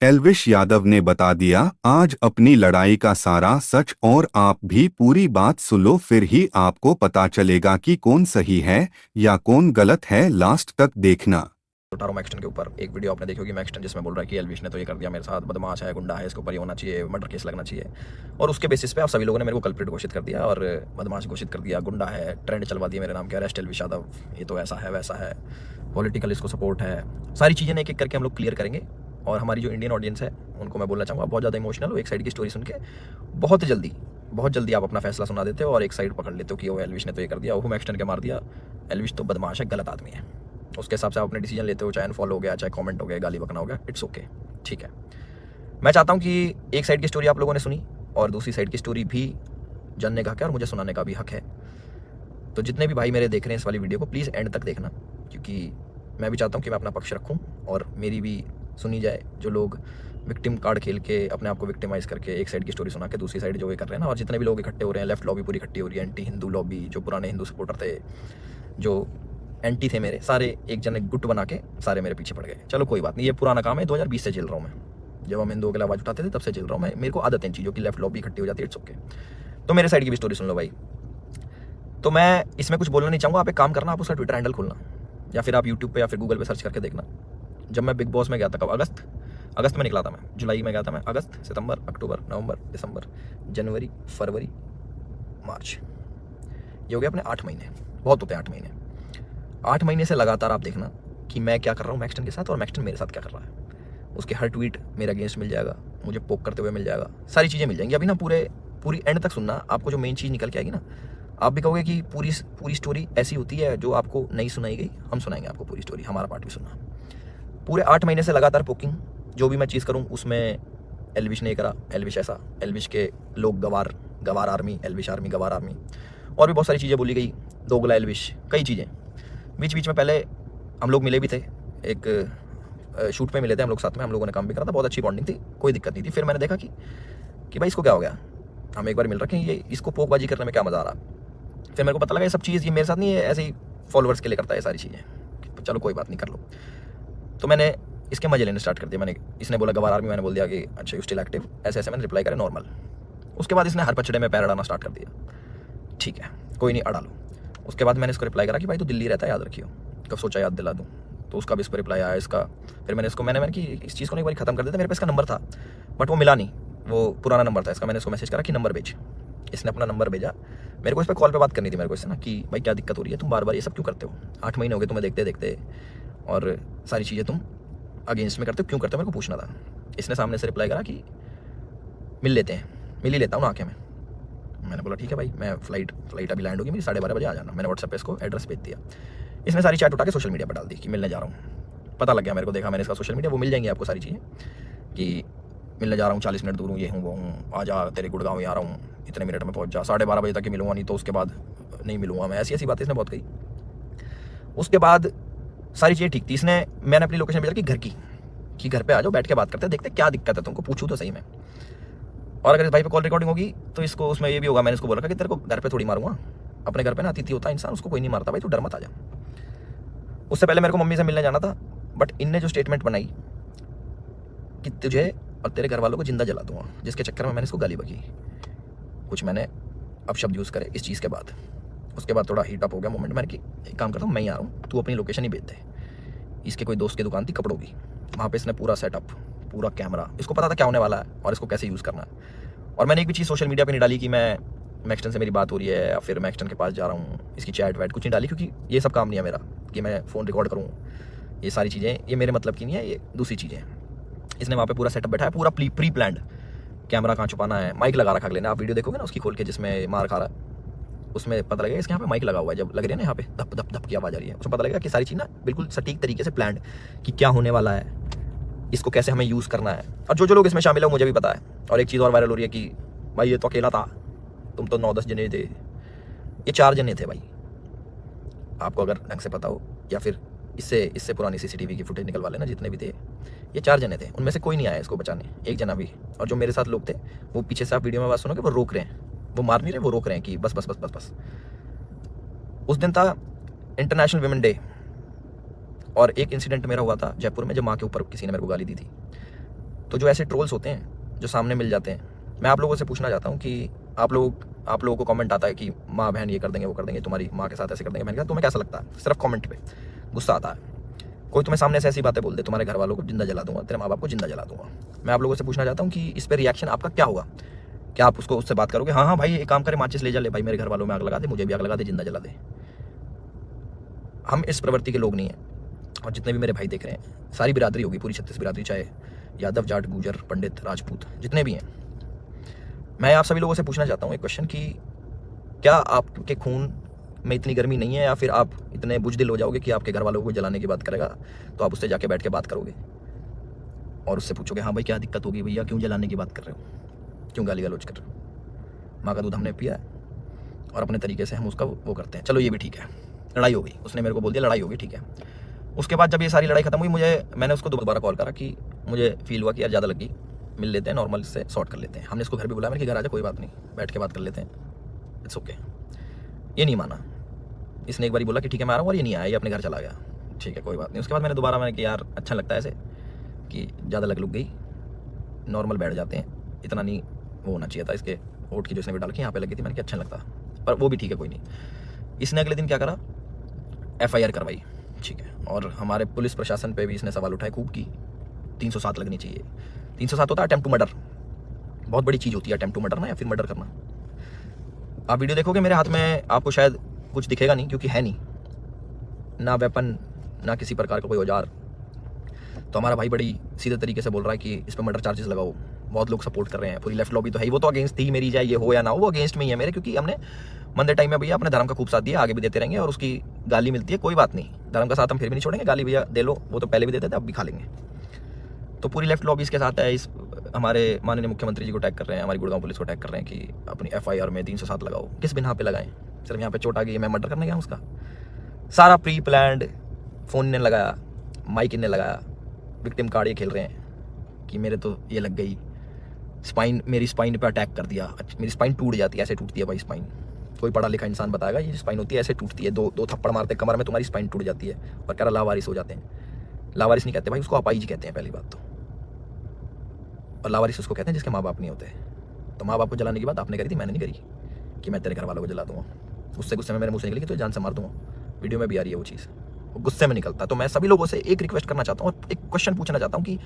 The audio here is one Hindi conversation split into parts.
एल्विश यादव ने बता दिया आज अपनी लड़ाई का सारा सच और आप भी पूरी बात सुन लो फिर ही आपको पता चलेगा कि कौन सही है या कौन गलत है लास्ट तक देखना। उठा रहा हूँ मैक्सटन के ऊपर। एक वीडियो आपने देखी होगी मैक्सटन जिसमें बोल रहा है कि एल्विश ने तो ये कर दिया मेरे साथ, बदमाश है, गुंडा है, इसके ऊपर ये होना चाहिए, मर्डर केस लगना चाहिए। और उसके बेसिस पे आप सभी लोगों ने मेरे को कल्प्रिट घोषित कर दिया और बदमाश घोषित कर दिया, गुंडा है, ट्रेंड चलवा दिया मेरे नाम के, अरेस्ट एल्विश यादव, ये तो ऐसा है वैसा है, पॉलिटिकल इसको सपोर्ट है। सारी चीज़ें एक एक करके हम लोग क्लियर करेंगे। और हमारी जो इंडियन ऑडियंस है उनको मैं बोलना चाहूँगा, बहुत ज़्यादा इमोशनल हो, एक साइड की स्टोरी सुन के बहुत जल्दी आप अपना फैसला सुना देते हो और एक साइड पकड़ लेते हो कि वो एल्विश ने तो ये कर दिया, वो मैक्सटन के मार दिया, एल्विश तो बदमाश है, गलत आदमी है। उसके हिसाब से आप अपने डिसीजन लेते हो, चाहे अनफॉलो हो गया, चाहे कमेंट हो गया, गाली बकना हो गया, इट्स ओके, ठीक है। मैं चाहता हूँ कि एक साइड की स्टोरी आप लोगों ने सुनी और दूसरी साइड की स्टोरी भी जानने का हक है और मुझे सुनाने का भी हक है। तो जितने भी भाई मेरे देख रहे हैं इस वाली वीडियो को, प्लीज़ एंड तक देखना, क्योंकि मैं भी चाहता हूँ कि मैं अपना पक्ष रखूँ और मेरी भी सुनी जाए। जो लोग विक्टिम कार्ड खेल के अपने आप को विक्टिमाइज करके एक साइड की स्टोरी सुना के दूसरी साइड जो ये कर रहे हैं ना, और जितने भी लोग इकट्ठे हो रहे हैं, लेफ्ट लॉबी पूरी इकट्ठी हो रही है, एंटी हिंदू लॉबी, जो पुराने हिंदू सपोर्टर थे, जो एंटी थे मेरे, सारे एक जन गुट बना के सारे मेरे पीछे पड़ गए। चलो कोई बात नहीं, ये पुराना काम है, 2020 से झेल रहा हूँ मैं। जब हम हिंदुओं के लिए आवाज़ उठाते थे तब से झेल रहा हूँ मैं, मेरे को आदत है इन चीज़ों की, लेफ्ट लॉबी इकट्ठी हो जाती है, इट्स ओके। तो मेरे साइड की भी स्टोरी सुन लो भाई। तो मैं इसमें कुछ बोलना नहीं चाहूँगा, आप एक काम करना, आप उसका ट्विटर हैंडल खोलना या फिर आप यूट्यूब पे या फिर गूगल पे सर्च करके देखना। जब मैं बिग बॉस में गया था, कब, अगस्त में निकला था मैं, जुलाई में गया था मैं, अगस्त, सितंबर, अक्टूबर, नवंबर, दिसंबर, जनवरी, फरवरी, मार्च, ये हो गया अपने 8 महीने। बहुत होते हैं 8 महीने। 8 महीने से लगातार आप देखना कि मैं क्या कर रहा हूँ मैक्सटन के साथ और मैक्सटन मेरे साथ क्या कर रहा है। उसके हर ट्वीट मेरे अगेंस्ट मिल जाएगा, मुझे पोक करते हुए मिल जाएगा, सारी चीज़ें मिल जाएंगी। अभी ना पूरी एंड तक सुनना, आपको जो मेन चीज़ निकल के आएगी ना, आप भी कहोगे कि पूरी स्टोरी ऐसी होती है जो आपको नहीं सुनाई गई। हम सुनाएंगे आपको पूरी स्टोरी, हमारा पार्ट भी सुनना। पूरे 8 महीने से लगातार पोकिंग, जो भी मैं चीज़ करूँ उसमें एल्विश ने करा, एल्विश ऐसा, एल्विश के लोग गवार आर्मी, एल्विश आर्मी, गवार आर्मी, और भी बहुत सारी चीज़ें बोली गई, दोगला एल्विश, कई चीज़ें। बीच में पहले हम लोग मिले भी थे, एक शूट पे मिले थे हम लोग साथ में, हम लोगों ने काम भी करा था, बहुत अच्छी बॉन्डिंग थी, कोई दिक्कत नहीं थी। फिर मैंने देखा कि भाई इसको क्या हो गया, हम एक बार मिल रखे हैं, ये इसको पोकबाजी करने में क्या मज़ा आ रहा। फिर मेरे को पता लगा ये सब चीज़ ये मेरे साथ नहीं है, ऐसे ही फॉलोअर्स के लिए करता है सारी चीज़ें, चलो कोई बात नहीं, कर लो। तो मैंने इसके मजे लेने स्टार्ट कर दिया। इसने बोला गवार आर्मी, मैंने बोल दिया कि अच्छा यू स्टिल एक्टिव, ऐसे मैंने रिप्लाई करा नॉर्मल। उसके बाद इसने हर पचड़े में पैर अड़ाना स्टार्ट कर दिया, ठीक है कोई नहीं, अड़ा लो। उसके बाद मैंने इसको रिप्लाई करा कि भाई तू दिल्ली रहता है, याद रखियो, कब सोचा याद दिला दूँ। तो उसका भी इस पर रिप्लाई आया इसका। फिर मैंने कि इस चीज़ को एक बार ख़त्म कर देता, मेरे पास इसका नंबर था बट वो मिला नहीं, वो पुराना नंबर था इसका। मैंने इसको मैसेज करा कि नंबर भेज, इसने अपना नंबर भेजा। मेरे को इस पर कॉल पे बात करनी थी मेरे को इससे ना, कि भाई क्या दिक्कत हो रही है, तुम बार बार ये सब क्यों करते हो, 8 महीने हो गए तुम्हें देखते और सारी चीज़ें तुम अगेंस्ट में करते हो, क्यों करते हो, मेरे को पूछना था। इसने सामने से रिप्लाई करा कि मिल ही लेता हूँ ना आके मैं। मैंने बोला ठीक है भाई, मैं फ्लाइट अभी लैंड होगी मेरी, 12:30 बजे आ जाना। मैंने व्हाट्सएप पे इसको एड्रेस भेज दिया। इसने सारी चैट उठा के सोशल मीडिया पर डाल दी कि मिलने जा रहा हूँ। पता लग गया मेरे को, देखा मैंने इसका सोशल मीडिया, वो मिल जाएंगी आपको सारी चीज़ें कि मिलने जा रहा हूँ, 40 मिनट दूर हूँ, ये हूँ वो हूँ, आ जा तेरे गुड़गांव ही आ रहा हूँ, इतने मिनट में पहुँच जा, 12:30 बजे तक ही मिलूंगा, नहीं तो उसके बाद नहीं मिलूंगा मैं। ऐसी बातें इसने बहुत कही। उसके बाद सारी चीज़ें ठीक थी। मैंने अपनी लोकेशन भेजा कि घर की, कि घर पे आ जाओ, बैठ के बात करते हैं, देखते क्या दिक्कत है तुमको, पूछूँ तो सही में। और अगर इस भाई पे कॉल रिकॉर्डिंग होगी तो इसको उसमें ये भी होगा, मैंने इसको बोला कि तेरे को घर पे थोड़ी मारूंगा, अपने घर पे ना अतिथि होता है इंसान, उसको कोई नहीं मारता भाई, तू डर मत आ जा। उससे पहले मेरे को मम्मी से मिलने जाना था, बट इनने जो स्टेटमेंट बनाई कि तुझे और तेरे घर वालों को जिंदा जला दूंगा, जिसके चक्कर में मैंने इसको गाली बकी, कुछ मैंने अपशब्द यूज़ करे इस चीज़ के बाद। उसके बाद थोड़ा हीट अप हो गया मोमेंट। मैंने कि एक काम करता हूँ, मैं ही आ रहा हूँ, तू अपनी लोकेशन ही भेज दे। इसके कोई दोस्त की दुकान थी कपड़ों की, वहाँ पे इसने पूरा सेटअप, पूरा कैमरा, इसको पता था क्या होने वाला है और इसको कैसे यूज़ करना है। और मैंने एक भी चीज़ सोशल मीडिया पे नहीं डाली कि मैं मैक्सटन से मेरी बात हो रही है या फिर मैक्सटन के पास जा रहा हूँ, इसकी चैट वैट कुछ नहीं डाली, क्योंकि ये सब काम नहीं है मेरा कि मैं फ़ोन रिकॉर्ड करूँ। ये सारी चीज़ें ये मेरे मतलब की नहीं है, ये दूसरी चीज़ें हैं। इसने वहाँ पे पूरा सेटअप बैठा है, पूरा प्री प्लान्ड, कैमरा कहाँ छुपाना है, माइक लगा रखा, लेना आप वीडियो देखोगे ना उसकी खोल के जिसमें मार खा रहा है, उसमें पता लगेगा इसके यहाँ पे माइक लगा हुआ है, जब लग रही है ना यहाँ पे धप धप धप की आवाज़ आ रही है, उसमें पता लगेगा कि सारी चीज़ ना बिल्कुल सटीक तरीके से प्लान्ड, कि क्या होने वाला है, इसको कैसे हमें यूज़ करना है। और जो लोग इसमें शामिल है मुझे भी पता है। और एक चीज़ और वायरल हो रही है कि भाई ये तो अकेला था, तुम तो 9-10 जने थे, ये 4 जने थे भाई, आपको अगर ढंग से पता हो, या फिर इससे पुरानी सीसीटीवी की फुटेज निकलवा लेना, जितने भी थे ये 4 जने थे, उनमें से कोई नहीं आया इसको बचाने, एक जना भी। और जो मेरे साथ लोग थे वो पीछे से आप वीडियो में बात सुनोगे, वो रोक रहे हैं, वो मार नहीं रहे, वो रोक रहे हैं कि बस बस बस बस बस। उस दिन था इंटरनेशनल विमेन डे, और एक इंसिडेंट मेरा हुआ था जयपुर में, जब माँ के ऊपर किसी ने मेरे को गाली दी थी। तो जो ऐसे ट्रोल्स होते हैं जो सामने मिल जाते हैं, मैं आप लोगों से पूछना चाहता हूँ कि आप लोगों को कमेंट आता है कि माँ बहन ये कर देंगे, वो कर देंगे, तुम्हारी माँ के साथ ऐसे कर देंगे, बहन के साथ, तुम्हें कैसा लगता है? सिर्फ कमेंट पे गुस्सा आता है। कोई तुम्हें सामने से ऐसी बातें बोल दे, तुम्हारे घर वालों को जिंदा जला दूंगा, तेरे माँ बाप को जिंदा जला दूंगा। मैं आप लोगों से पूछना चाहता हूँ कि इस पर रिएक्शन आपका क्या होगा? क्या आप उससे बात करोगे, हाँ हाँ भाई एक काम करे, माचिस ले जा, ले भाई मेरे घर वालों में आग लगा दे, मुझे भी आग लगा दे, जिंदा जला दे? हम इस प्रवृत्ति के लोग नहीं हैं। और जितने भी मेरे भाई देख रहे हैं, सारी बिरादरी होगी, पूरी 36 बिरादरी, चाहे यादव, जाट, गुजर, पंडित, राजपूत, जितने भी हैं, मैं आप सभी लोगों से पूछना चाहता हूँ एक क्वेश्चन कि क्या आपके खून में इतनी गर्मी नहीं है, या फिर आप इतने बुजदिल हो जाओगे कि आपके घर वालों को जलाने की बात करेगा तो आप उससे जाके बैठ के बात करोगे और उससे पूछोगे, हाँ भाई क्या दिक्कत होगी भैया, क्यों जलाने की बात कर रहे हो, क्यों गाली गलौज कर रहे हो? माँ का दूध हमने पिया है और अपने तरीके से हम उसका वो करते हैं। चलो ये भी ठीक है, लड़ाई हो गई, उसने मेरे को बोल दिया लड़ाई होगी, ठीक है। उसके बाद जब ये सारी लड़ाई खत्म हुई, मैंने उसको दोबारा कॉल करा कि मुझे फील हुआ कि यार ज़्यादा लगी, मिल लेते हैं, नॉर्मल इससे सॉर्ट कर लेते हैं। हमने इसको घर भी बुलाया, मेरे घर आ जा, कोई बात नहीं, बैठ के बात कर लेते हैं, इट्स ओके। ये नहीं माना, इसने एक बार बोला कि ठीक है मैं आ रहा हूँ, और ये नहीं आया, ये अपने घर चला गया, ठीक है कोई बात नहीं। उसके बाद मैंने कि यार अच्छा लगता है ऐसे कि ज़्यादा लग गई, नॉर्मल बैठ जाते हैं, इतना नहीं वो होना चाहिए था। इसके वोट की जो इसने भी डाल के यहाँ पे लगी थी, मैंने कि अच्छा लगता, पर वो भी ठीक है कोई नहीं। इसने अगले दिन क्या करा, FIR करवाई, ठीक है। और हमारे पुलिस प्रशासन पे भी इसने सवाल उठाए खूब की 307 लगनी चाहिए। 307 होता है अटेम्प्ट टू मर्डर, बहुत बड़ी चीज़ होती है अटेम्प्ट टू मर्डर ना, या फिर मर्डर करना। आप वीडियो देखोगे मेरे हाथ में, आपको शायद कुछ दिखेगा नहीं, क्योंकि है नहीं ना वेपन, ना किसी प्रकार का कोई औजार। तो हमारा भाई बड़ी सीधे तरीके से बोल रहा है कि इस पर मर्डर चार्जेस लगाओ। बहुत लोग सपोर्ट कर रहे हैं, पूरी लेफ्ट लॉबी तो है ही, वो तो अगेंस्ट थी मेरी, चाहे ये हो या ना हो, वो अगेंस्ट में ही है मेरे, क्योंकि हमने मंदे टाइम में भैया अपने धर्म का खूब साथ दिया, आगे भी देते रहेंगे, और उसकी गाली मिलती है कोई बात नहीं, धर्म का साथ हम फिर भी नहीं छोड़ेंगे, गाली भैया दे लो, वो तो पहले भी देते थे, अब भी खा लेंगे। तो पूरी लेफ्ट लॉबी इसके साथ है। इस हमारे माननीय मुख्यमंत्री जी को टैग कर रहे हैं, हमारी गुड़गांव पुलिस को टैग कर रहे हैं कि अपनी FIR में 307 लगाओ। किस बिना पे लगाएं? सिर्फ यहाँ पे चोट आ गई, मैं मर्डर करने गया उसका? सारा प्री प्लान्ड, फ़ोन ने लगाया, माइक इनने लगाया, विक्टिम कार्ड ये खेल रहे हैं कि मेरे तो ये लग गई, स्पाइन, मेरी स्पाइन पे अटैक कर दिया, मेरी स्पाइन टूट जाती है, ऐसे टूटती है भाई स्पाइन, कोई पढ़ा लिखा इंसान बताएगा ये स्पाइन होती है, ऐसे टूटती है, दो थप्पड़ मारते कमर में, तुम्हारी स्पाइन टूट जाती है, और कह रहा लावारिस हो जाते हैं। लावारिस नहीं कहते भाई उसको, अपाहिज कहते हैं पहली बात तो, और लावारिस उसको कहते हैं जिसके माँ बाप नहीं होते। तो माँ बाप को जलाने की बात आपने करी थी, मैंने नहीं करी कि मैं तेरे घर वालों को जला दूंगा। उससे गुस्से में मेरे मुँह से निकली कि तो जान से मार दूंगा, वीडियो में भी आ रही है वो चीज़, वो गुस्से में निकलता। तो मैं सभी लोगों से एक रिक्वेस्ट करना चाहता हूँ और एक क्वेश्चन पूछना चाहता हूँ कि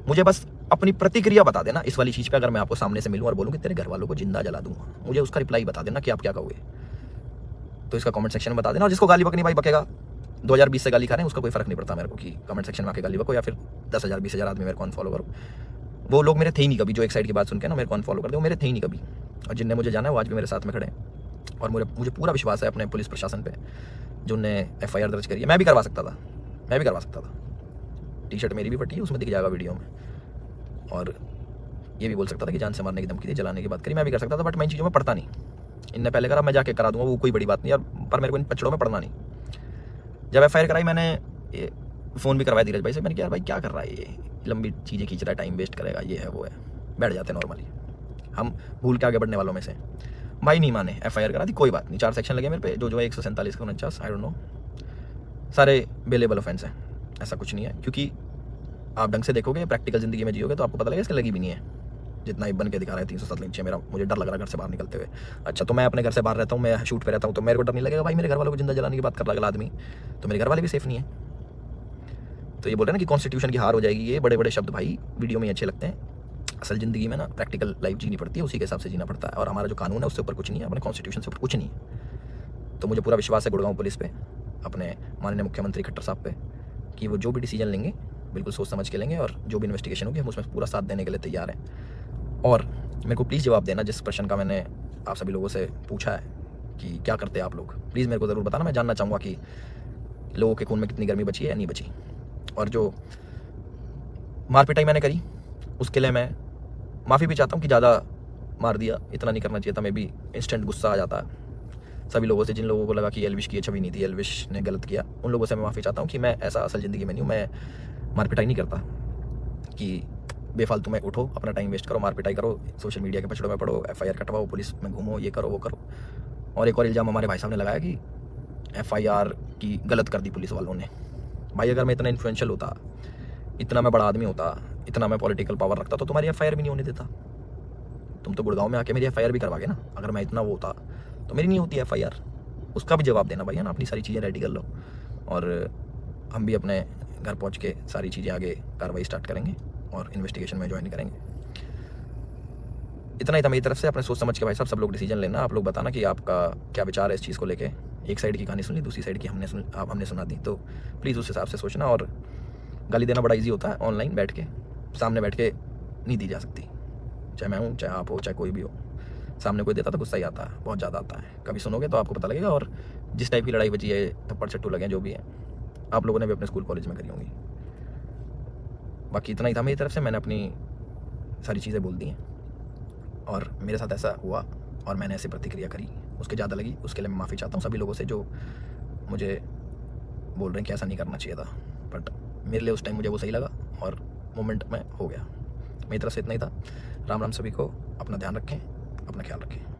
मुझे बस अपनी प्रतिक्रिया बता देना इस वाली चीज़ पे। अगर मैं आपको सामने से मिलूँ और बोलूँ कि तेरे घर वालों को जिंदा जला दूंगा, मुझे उसका रिप्लाई बता देना कि आप क्या कहोगे। तो इसका कमेंट सेक्शन में बता देना, और जिसको गाली बकनी भाई बकेगा, 2020 से गाली खा रहे हैं, उसका कोई फर्क नहीं पड़ता मेरे को कि कमेंट सेक्शन में आके गाली बको, या फिर 10,000 20,000 आदमी मेरे को अनफॉलो करो। वो लोग मेरे थे ही नहीं कभी, जो एक साइड की बात सुन के ना मेरे को अनफॉलो कर दे, वो मेरे थे ही नहीं कभी। और जिनने मुझे जाना है वो आज भी मेरे साथ में खड़े हैं, और मुझे पूरा विश्वास है अपने पुलिस प्रशासन पे, जो उनने FIR दर्ज करी है। मैं भी करवा सकता था, टी-शर्ट मेरी भी फटी है, उसमें दिख जाएगा वीडियो में, और ये भी बोल सकता था कि जान से मारने की धमकी दी, जलाने की बात करी, मैं भी कर सकता था, बट मैं इन चीज़ों में पढ़ता नहीं। इनने पहले करा, मैं जाके करा दूंगा, वो कोई बड़ी बात नहीं यार, पर मेरे को इन पचड़ों में पढ़ना नहीं। जब FIR कराई, मैंने फ़ोन भी करवाया धीरज भाई से, मैंने कहा यार भाई क्या कर रहा है ये, लंबी चीज़ें खींच रहा है, टाइम वेस्ट करेगा, ये है वो है, बैठ जाते हैं नॉर्मली, हम भूल के आगे बढ़ने वालों में से। भाई नहीं माने, FIR करा दी, कोई बात नहीं, 4 सेक्शन लगे मेरे पे, जो है 147 का 49, आई डोंट नो, सारे बेलेबल ऑफेंस हैं, ऐसा कुछ नहीं है। क्योंकि आप ढंग से देखोगे, प्रैक्टिकल ज़िंदगी में जियोगे तो आपको पता लगेगा इसके लगी भी नहीं है, जितना ही बन के दिखा रहा है 307 नीचे। मुझे डर लग रहा है घर से बाहर निकलते हुए। अच्छा, तो मैं अपने घर से बाहर रहता हूँ, मैं शूट पे रहता हूँ, तो मेरे को डर नहीं लगेगा भाई मेरे घर वालों को जिंदा जलाने की बात कर रहा अगला आदमी, तो मेरे घर वाले भी सेफ नहीं है। तो ये बोल रहे हैं ना कि कॉन्स्टिट्यूशन की हार हो जाएगी, ये बड़े बड़े शब्द भाई वीडियो में ही अच्छे लगते हैं, असल ज़िंदगी में ना प्रैक्टिकल लाइफ जीनी पड़ती है, उसी के हिसाब से जीना पड़ता है। और हमारा जो कानून है उससे ऊपर कुछ नहीं है, अपने कॉन्स्टिट्यूशन से ऊपर कुछ नहीं है। तो मुझे पूरा विश्वास है गुड़गांव पुलिस पे, अपने माननीय मुख्यमंत्री खट्टर साहब पे, कि वो जो भी डिसीजन लेंगे बिल्कुल सोच समझ के लेंगे, और जो भी इन्वेस्टिगेशन होगी हम उसमें पूरा साथ देने के लिए तैयार हैं। और मेरे को प्लीज़ जवाब देना जिस प्रश्न का मैंने आप सभी लोगों से पूछा है कि क्या करते हैं आप लोग, प्लीज़ मेरे को ज़रूर बताना। मैं जानना चाहूँगा कि लोगों के खून में कितनी गर्मी बची है या नहीं बची। और जो मार पिटाई मैंने करी उसके लिए मैं माफ़ी भी चाहता हूँ कि ज़्यादा मार दिया, इतना नहीं करना चाहिए था। मैं भी इंस्टेंट गुस्सा आ जाता है सभी लोगों से, जिन लोगों को लगा कि एल्विश की ये छवि नहीं थी, एल्विश ने गलत किया, उन लोगों से मैं माफ़ी चाहता हूँ कि मैं ऐसा असल ज़िंदगी में नहीं हूँ। मैं मार पिटाई नहीं करता कि बेफालतू में उठो, अपना टाइम वेस्ट करो, मार पिटाई करो, सोशल मीडिया के पछड़ों में पढ़ो, FIR कटवाओ, पुलिस में घूमो, ये करो वो करो। और एक और इल्ज़ाम हमारे भाई साहब ने लगाया कि FIR की गलत कर दी पुलिस वालों ने। भाई अगर मैं इतना इन्फ्लुएंशियल होता, इतना मैं बड़ा आदमी होता, इतना मैं पॉलिटिकल पावर रखता तो तुम्हारी एफआईआर भी नहीं होने देता। तुम तो गुड़गांव में आके मेरी एफआईआर भी करवागे ना। अगर मैं इतना वो होता तो मेरी नहीं होती एफआईआर। उसका भी जवाब देना भाई, है ना। अपनी सारी चीज़ें रेडी कर लो और हम भी अपने घर पहुंच के सारी चीज़ें आगे कार्रवाई स्टार्ट करेंगे और इन्वेस्टिगेशन में ज्वाइन करेंगे। इतना ही था मेरी तरफ से। अपने सोच समझ के भाई साहब सब लोग डिसीजन लेना। आप लोग बताना कि आपका क्या विचार है इस चीज़ को लेके। एक साइड की कहानी सुन ली, दूसरी साइड की हमने सुना दी, तो प्लीज़ उस हिसाब से सोचना। और गाली देना बड़ा ईजी होता है, ऑनलाइन बैठ के, सामने बैठ के नहीं दी जा सकती। चाहे मैं हूँ, चाहे आप हो, चाहे कोई भी हो, सामने कोई देता तो गुस्सा ही आता है, बहुत ज़्यादा आता है। कभी सुनोगे तो आपको पता लगेगा। और जिस टाइप की लड़ाई बची है, थप्पड़ चट्टू लगे जो भी है, आप लोगों ने भी अपने स्कूल कॉलेज में करी होंगी। बाकी इतना ही था मेरी तरफ से। मैंने अपनी सारी चीज़ें बोल दी हैं और मेरे साथ ऐसा हुआ और मैंने ऐसी प्रतिक्रिया करी, उसके ज़्यादा लगी, उसके लिए मैं माफ़ी चाहता हूँ सभी लोगों से जो मुझे बोल रहे हैं कि ऐसा नहीं करना चाहिए था। बट मेरे लिए उस टाइम मुझे वो सही लगा और मोमेंट में हो गया। मेरी तरफ से इतना ही था। राम राम सभी को। अपना ध्यान रखें, अपना ख्याल रखें।